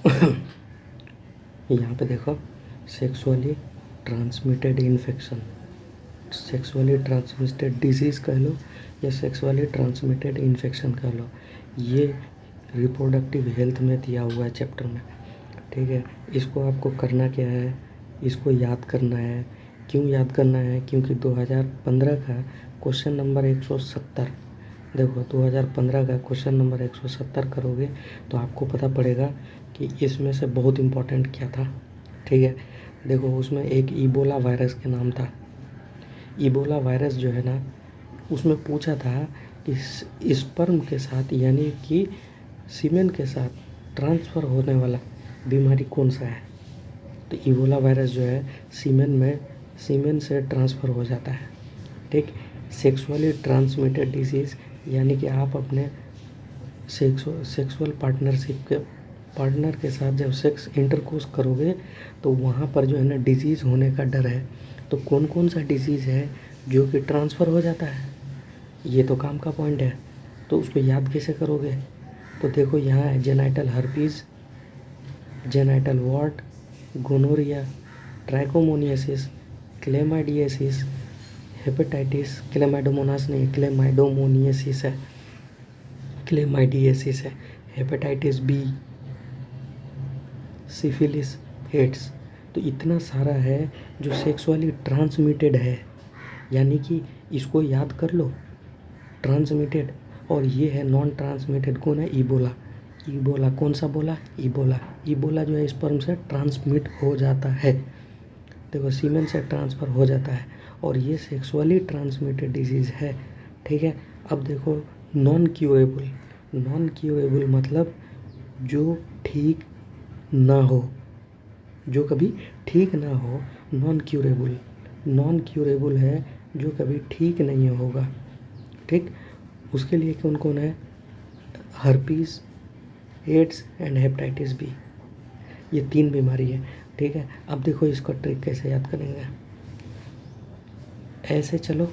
यहाँ पे देखो, sexually transmitted infection, sexually transmitted disease कह लो या सेक्सुअली ट्रांसमिटेड इन्फेक्शन कह लो, ये रिप्रोडक्टिव हेल्थ में दिया हुआ है चैप्टर में। ठीक है, इसको आपको करना क्या है, इसको याद करना है। क्यों याद करना है? क्योंकि 2015 का क्वेश्चन नंबर 170, देखो 2015 का क्वेश्चन नंबर 170 करोगे तो आपको पता पड़ेगा कि इसमें से बहुत इम्पोर्टेंट क्या था। ठीक है, देखो उसमें एक इबोला वायरस के नाम था। इबोला वायरस जो है ना, उसमें पूछा था कि स्पर्म के साथ यानी कि सीमेन के साथ ट्रांसफ़र होने वाला बीमारी कौन सा है। तो इबोला वायरस जो है सीमेन से ट्रांसफ़र हो जाता है। ठीक, सेक्सुअली ट्रांसमिटेड डिजीज़ यानी कि आप अपने सेक्सुअल पार्टनर के साथ जब सेक्स इंटरकोर्स करोगे तो वहाँ पर जो है ना डिजीज़ होने का डर है। तो कौन कौन सा डिजीज़ है जो कि ट्रांसफ़र हो जाता है, ये तो काम का पॉइंट है। तो उसको याद कैसे करोगे? तो देखो यहाँ है genital herpes, genital wart, gonorrhoea, trichomoniasis, chlamydiasis, hepatitis, chlamydomonas नहीं, क्लेमाइडोमोनियासिस है, क्लेमाइडियासिस है, हेपेटाइटिस बी, सिफिलिस, एड्स। तो इतना सारा है जो सेक्सुअली ट्रांसमिटेड है, यानी कि इसको याद कर लो, ट्रांसमिटेड। और ये है नॉन ट्रांसमिटेड, कौन है? इबोला। इबोला कौन सा बोला? इबोला। इबोला जो है स्पर्म से ट्रांसमिट हो जाता है, देखो सीमेन से ट्रांसफ़र हो जाता है, और ये सेक्सुअली ट्रांसमिटेड डिजीज़ है। ठीक है, अब देखो नॉन क्यूरेबल। नॉन क्यूरेबल मतलब जो ठीक ना हो, जो कभी ठीक ना हो, नॉन क्यूरेबल। नॉन क्यूरेबल है जो कभी ठीक नहीं होगा। ठीक, उसके लिए कौन कौन है? Herpes, AIDS and hepatitis B, ये 3 बीमारी है। ठीक है, अब देखो इसका ट्रिक कैसे याद करेंगे। ऐसे चलो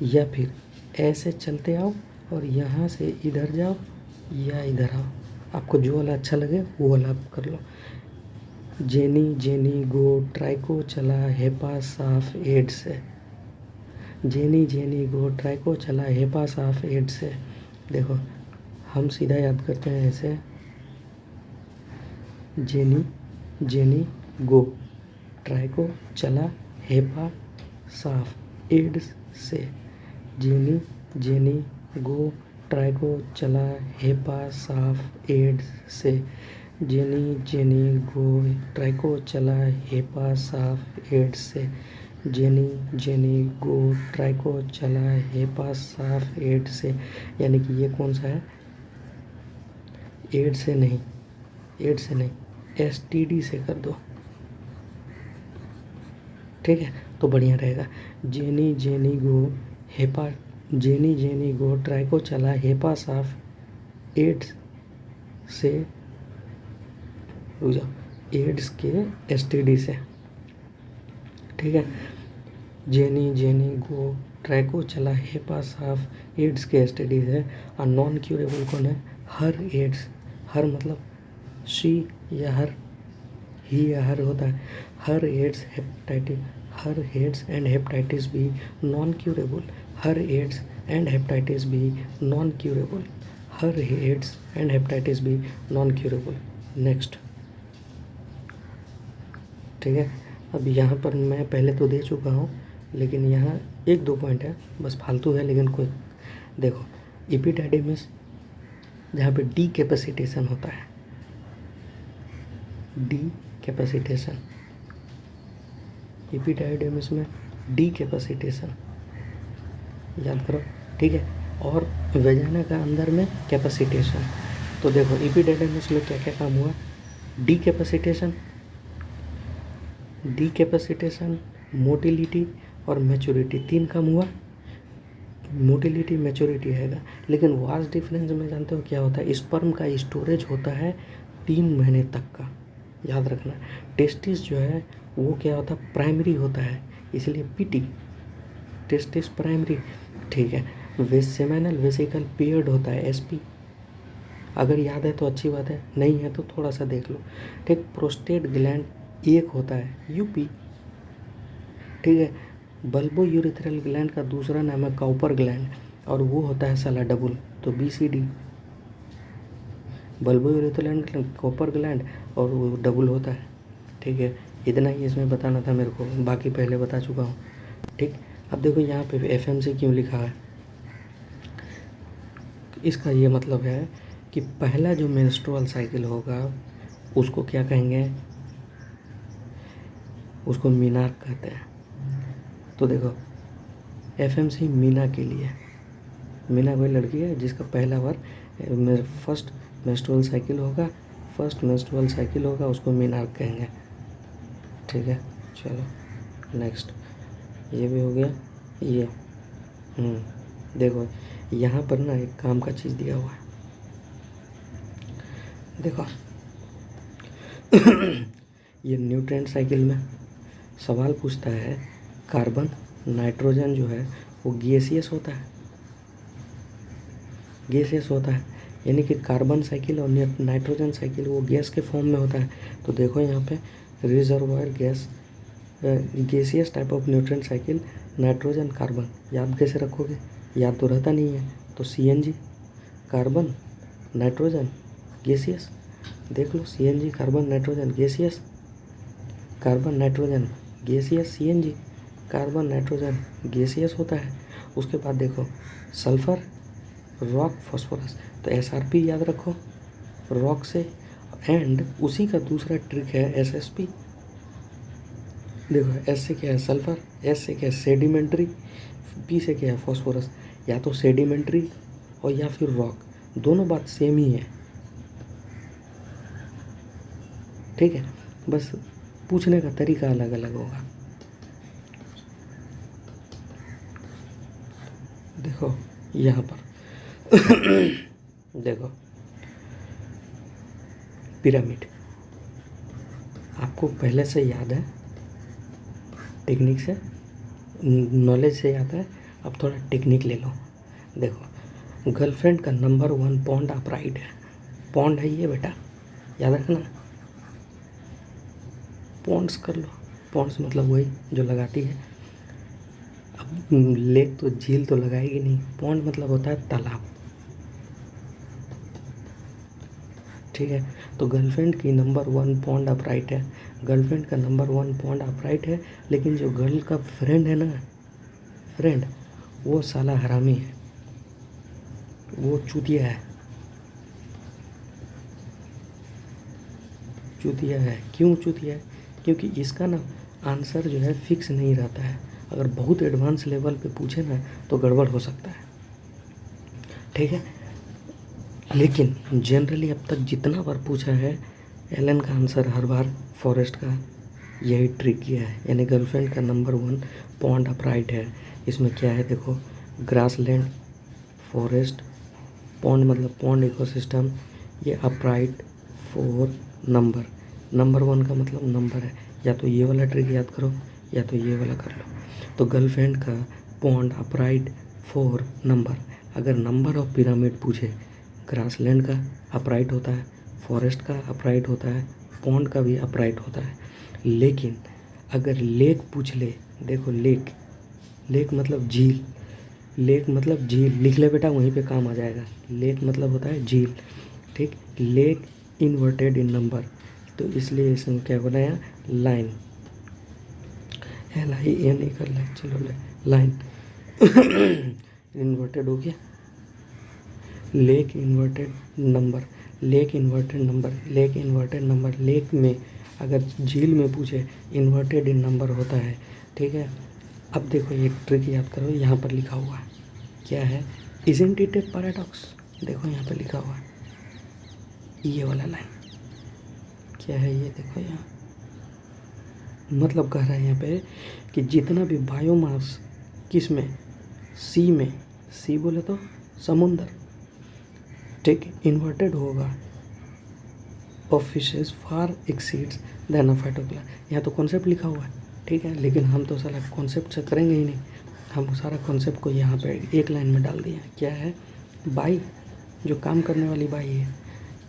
या फिर ऐसे चलते आओ और यहाँ से इधर जाओ या इधर आओ, आपको जो वाला अच्छा लगे वो वाला आप कर लो। जेनी जेनी गो, ट्राइको चला, हेपा साफ, एड्स है। जेनी जेनी गो, ट्राइको चला, हेपा साफ, एड्स है। देखो हम सीधा याद करते हैं ऐसे, जेनी जेनी गो, ट्राइको चला, हेपा साफ, एड्स से। जेनी जेनी गो, ट्राइको चला, हेपा साफ, एड्स से। जेनी जेनी गो, ट्राइको चला, हेपा साफ, एड्स से। जेनी जेनी गो, ट्राइको चला, हेपा साफ, एड्स से। यानी कि ये कौन सा है? एड्स से नहीं, एड्स से नहीं, STD से कर दो। ठीक है, तो बढ़िया रहेगा। जेनी जेनी गो, हेपा, जेनी जेनी गो, ट्राइको चला, हेपा साफ, एड्स से, रुक जाओ, एड्स के STD से। ठीक है, जेनी जेनी गो, ट्राइको चला, हेपा साफ, एड्स के STD से। और नॉन क्यूरेबल कौन है? हर एड्स, हर मतलब शी या हर, ही या हर होता है। हर एड्स हेपेटाइटिस, हर AIDS and hepatitis B non curable, हर AIDS and hepatitis B non curable, हर AIDS and hepatitis B non curable. Next. ठीक है, अब यहाँ पर मैं पहले तो दे चुका हूँ, लेकिन यहाँ 1-2 पॉइंट है बस, फालतू है लेकिन कोई। देखो एपिडाइडिमिस, जहाँ पे डी कैपेसिटेशन होता है, डी कैपेसिटेशन, एपिडाइडिमिस में डी कैपेसिटेशन याद करो। ठीक है, और वेजाना का अंदर में कैपेसिटेशन। तो देखो एपिडाइडिमिस में क्या क्या काम हुआ? D capacitation, D capacitation, motility और मैच्योरिटी, 3 काम हुआ। मोटिलिटी मैच्योरिटी हैगा, लेकिन वास्ट डिफरेंस में जानते हो क्या होता है? स्पर्म का स्टोरेज होता है 3 महीने तक का, याद रखना। टेस्टिस जो है वो क्या होता है? प्राइमरी होता है, इसलिए PT, टेस्टिस प्राइमरी। ठीक है, सेमेनल वेसिकल पेयर्ड होता है, SP। अगर याद है तो अच्छी बात है, नहीं है तो थोड़ा सा देख लो। ठीक, प्रोस्टेट ग्लैंड एक होता है यूपी, ठीक है। बल्बो यूरिथ्रल ग्लैंड का दूसरा नाम है काउपर ग्लैंड, और वो होता है साला डबल, तो BCD। Bulbo urethral gland, Cowper gland, और वो डबल होता है, ठीक है। इतना ही इसमें बताना था मेरे को, बाकी पहले बता चुका हूँ, ठीक। अब देखो यहाँ पे FMC क्यों लिखा है, इसका ये मतलब है कि पहला जो मेंस्ट्रुअल साइकिल होगा उसको क्या कहेंगे, उसको मीनार कहते हैं। तो देखो FMC मीना के लिए, मीना कोई लड़की है जिसका पहला बार फर्स्ट मेंस्ट्रुअल साइकिल होगा, उसको मीनार कहेंगे, ठीक है। चलो नेक्स्ट, ये भी हो गया ये। देखो यहाँ पर ना एक काम का चीज़ दिया हुआ है, देखो ये न्यूट्रिएंट साइकिल में सवाल पूछता है, कार्बन नाइट्रोजन जो है वो गैसियस होता है, यानी कि कार्बन साइकिल और नाइट्रोजन साइकिल वो गैस के फॉर्म में होता है। तो देखो यहाँ पे reservoir gas, gaseous type of nutrient cycle, nitrogen carbon, याद कैसे रखोगे, याद तो रहता नहीं है, तो CNG कार्बन नाइट्रोजन गैसियस, देख लो CNG carbon nitrogen gaseous, carbon nitrogen gaseous, CNG carbon nitrogen gaseous होता है। उसके बाद देखो सल्फर रॉक फास्फोरस, तो SRP याद रखो रॉक से, एंड उसी का दूसरा ट्रिक है SSP। देखो S से क्या है सल्फर, S से क्या है सेडिमेंट्री, P से क्या है फास्फोरस, या तो सेडिमेंट्री और या फिर रॉक, दोनों बात सेम ही है, ठीक है, बस पूछने का तरीका अलग अलग होगा। देखो यहाँ पर देखो पिरामिड आपको पहले से याद है, टेक्निक से नॉलेज से याद है, अब थोड़ा टेक्निक ले लो। देखो गर्लफ्रेंड का नंबर 1 पॉन्ड अपराइट है, पॉन्ड है ये बेटा, याद रखना, पॉन्ड्स कर लो, पॉन्ड्स मतलब वही जो लगाती है। अब लेक तो झील तो लगाएगी नहीं, पॉन्ड मतलब होता है तालाब, ठीक है। तो गर्लफ्रेंड की नंबर 1 पॉन्ड अपराइट है, गर्लफ्रेंड का नंबर 1 पॉन्ड अपराइट है, लेकिन जो गर्ल का फ्रेंड है ना, फ्रेंड, वो साला हरामी है, वो चूतिया है, चूतिया है। क्यों चूतिया है, क्योंकि इसका ना आंसर जो है फिक्स नहीं रहता है, अगर बहुत एडवांस लेवल पे पूछे ना तो गड़बड़ हो सकता है, ठीक है। लेकिन जनरली अब तक जितना बार पूछा है एलन का आंसर हर बार फॉरेस्ट का यही ट्रिक किया है, यानी गर्लफ्रेंड का नंबर 1 पॉन्ड अपराइट है। इसमें क्या है देखो, ग्रासलैंड, फॉरेस्ट, पॉन्ड मतलब पॉन्ड इकोसिस्टम, ये अपराइट 4 नंबर, नंबर 1 का मतलब नंबर है, या तो ये वाला ट्रिक याद करो या तो ये वाला कर लो। तो गर्लफ्रेंड का पॉन्ड अपराइट 4 नंबर, अगर नंबर ऑफ पिरामिड पूछे, ग्रासलैंड का अपराइट होता है, फॉरेस्ट का अपराइट होता है, पॉन्ड का भी अपराइट होता है। लेकिन अगर लेक पूछ ले, देखो लेक, लेक मतलब झील, लेक मतलब झील, लिख ले बेटा वहीं पे काम आ जाएगा, लेक मतलब होता है झील, ठीक। लेक इन्वर्टेड इन नंबर, तो इसलिए इसमें क्या बनाया, लाइन, LIN ही कर ले, चलो ले लाइन इन्वर्टेड हो गया, lake inverted number, lake inverted number, lake inverted number, lake में अगर झील में पूछे इन्वर्टेड इन नंबर होता है, ठीक है। अब देखो एक ट्रिक याद करो, यहाँ पर लिखा हुआ है, क्या है, इजंट इट ए पैराडॉक्स, देखो यहाँ पर लिखा हुआ है ये वाला लाइन, क्या है ये, देखो यहाँ मतलब कह रहा है यहाँ पे कि जितना भी बायोमास किस में, सी में, सी बोले तो समुंदर, ठीक, इन्वर्टेड होगा, of fishes far exceeds than a phytoplasm, यहाँ तो कॉन्सेप्ट लिखा हुआ है, ठीक है, लेकिन हम तो सारा कॉन्सेप्ट से करेंगे ही नहीं, हम सारा कॉन्सेप्ट को यहाँ पे एक लाइन में डाल दिया, क्या है, बाई, जो काम करने वाली बाई है,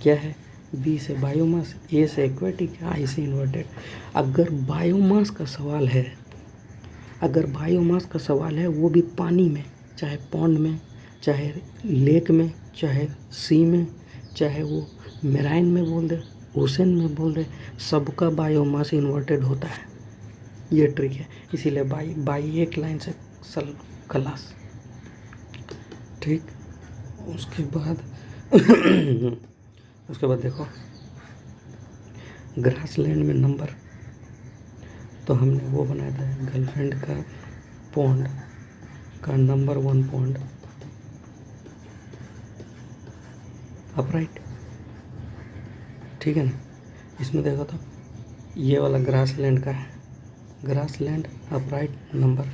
क्या है, बी से बायोमास, ए से एक्वेटिक, आई से इन्वर्टेड। अगर बायोमास का सवाल है, अगर बायोमास का सवाल है वो भी पानी में, चाहे पॉन्ड में, चाहे लेक में, चाहे सी में, चाहे वो मेराइन में बोल दे, ओशन में बोल दे, सबका बायोमास इन्वर्टेड होता है। ये ट्रिक है, इसीलिए बाई बाई एक लाइन से सल खलास। ठीक, उसके बाद उसके बाद देखो ग्रासलैंड में नंबर, तो हमने वो बनाया था गर्लफ्रेंड का पॉन्ड का नंबर 1 पॉन्ड अपराइट, ठीक है ना। इसमें देखो तो ये वाला ग्रासलैंड का है, ग्रासलैंड अपराइट नंबर,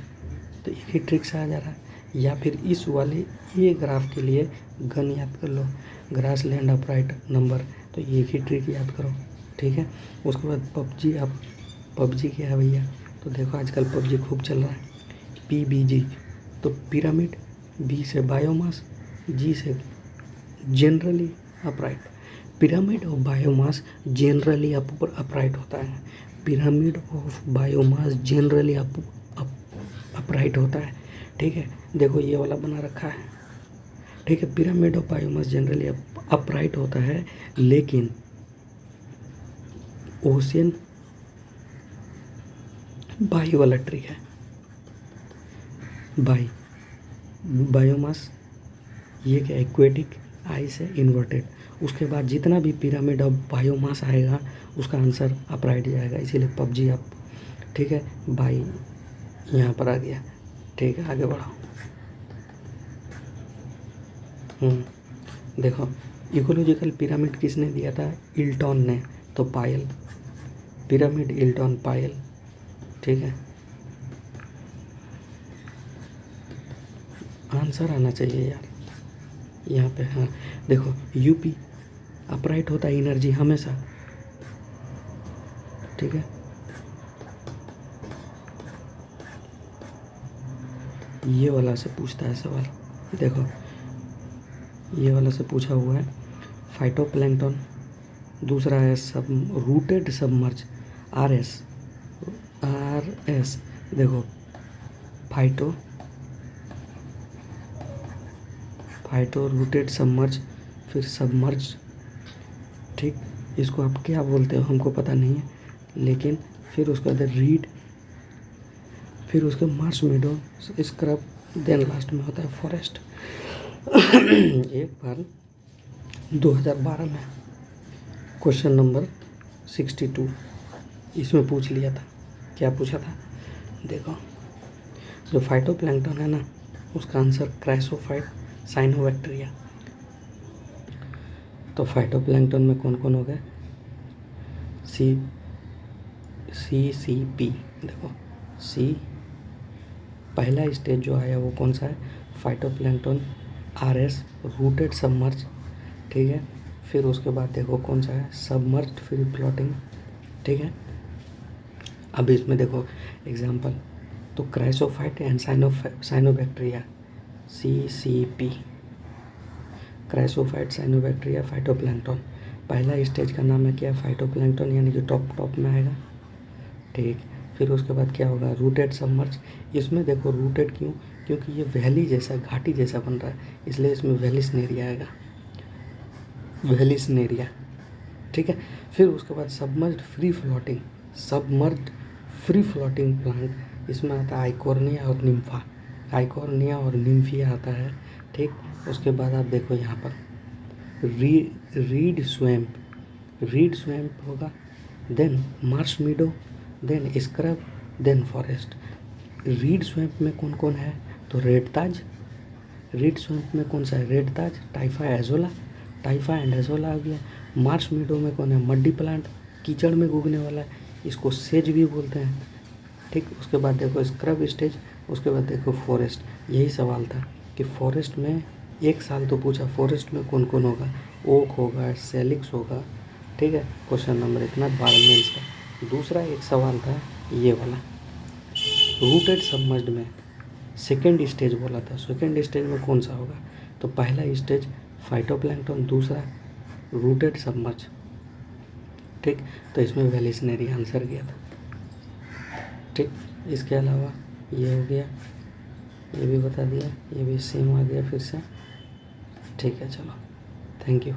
तो एक ही ट्रिक से आ जा रहा है। या फिर इस वाले ये ग्राफ के लिए गन याद कर लो, ग्रासलैंड अपराइट नंबर, तो एक ही ट्रिक याद करो, ठीक है। उसके बाद पबजी, अब पबजी क्या है भैया, तो देखो आजकल पबजी खूब चल रहा है, PBG, तो पिरामिड, बी से बायोमास, जी से generally upright. Pyramid of biomass generally upright होता है, pyramid of biomass generally upright होता है, ठीक है। देखो ये वाला बना रखा है, ठीक है, pyramid of biomass generally upright होता है, लेकिन ओशियन बाई वाला ट्रिक है, बाई बायोमास, ये क्या एक्वेटिक, आई से इन्वर्टेड। उसके बाद जितना भी पिरामिड ऑफ बायोमास आएगा उसका आंसर अपराइट जाएगा, इसीलिए पबजी अप, ठीक है। बाई यहाँ पर आ गया, ठीक है, आगे बढ़ाओ। देखो इकोलॉजिकल पिरामिड किसने दिया था, इल्टॉन ने, तो पायल, पिरामिड इल्टॉन पायल, ठीक है। आंसर आना चाहिए यार यहाँ पे, हाँ देखो यूपी अपराइट होता है एनर्जी हमेशा, ठीक है। ये वाला से पूछता है सवाल, देखो ये वाला से पूछा हुआ है, फाइटोप्लैंक्टन, दूसरा है सब रूटेड सबमर्ज, RS, देखो फाइटो रूटेड सबमर्ज, फिर सबमर्ज, ठीक। इसको आप क्या बोलते हो हमको पता नहीं है, लेकिन फिर उसके बाद रीड, फिर उसके मार्श मेडो, स्क्रब, देन लास्ट में होता है फॉरेस्ट। एक बार 2012 में क्वेश्चन नंबर 62 इसमें पूछ लिया था, क्या पूछा था, देखो जो फाइटोप्लैंक्टन है ना उसका आंसर क्राइसोफाइट साइनोबैक्टीरिया। तो फाइटोप्लैंक्टन में कौन कौन हो गए, CCP, देखो सी, पहला स्टेज जो आया वो कौन सा है, फाइटोप्लैंक्टन, RS रूटेड सबमर्ज, ठीक है। फिर उसके बाद देखो कौन सा है, सबमर्ज्ड फ्री फ्लोटिंग, ठीक है। अब इसमें देखो एग्जांपल, तो chrysophyte and cyanobacteria, CCP, chrysophyte cyanobacteria phytoplankton, पहला स्टेज का नाम है क्या, फाइटोप्लैंक्टन, यानी कि टॉप में आएगा, ठीक। फिर उसके बाद क्या होगा, रूटेड सबमर्ज, इसमें देखो रूटेड क्यों, क्योंकि ये वैली जैसा, घाटी जैसा बन रहा है, इसलिए इसमें वेलिस्नेरिया आएगा, वेलिस्नेरिया, ठीक है। फिर उसके बाद submerged free floating, submerged free floating plant, इसमें आता है आइकोर्निया और निम्फा, आइकोर्निया और निम्फिया आता है, ठीक। उसके बाद आप देखो यहाँ पर रीड स्वैम्प होगा, then marsh meadow, then scrub, then forest. Reed swamp में कौन कौन है, तो रेड ताज, रीड स्वैम्प में कौन सा है, रेड ताज, टाइफा एंड एजोला आ गया। मार्श मीडो में कौन है, मड्डी प्लांट, कीचड़ में उगने वाला है, इसको सेज भी बोलते हैं, ठीक। उसके बाद देखो स्क्रब स्टेज, उसके बाद देखो फॉरेस्ट। यही सवाल था कि फॉरेस्ट में एक साल तो पूछा, फॉरेस्ट में कौन कौन होगा, ओक होगा, सेलिक्स होगा, ठीक है। क्वेश्चन नंबर इतना 12 में इसका। दूसरा एक सवाल था ये वाला, रूटेड सबमर्ज्ड में सेकेंड स्टेज बोला था, सेकेंड स्टेज में कौन सा होगा, तो पहला स्टेज फाइटोप्लैंक्टन, दूसरा रूटेड सबमर्ज। ठीक, तो इसमें वेलिसनरी आंसर गया था। ठीक, इसके अलावा ये हो गया, ये भी बता दिया, ये भी सेम आ गया फिर से। ठीक है, चलो, थैंक यू।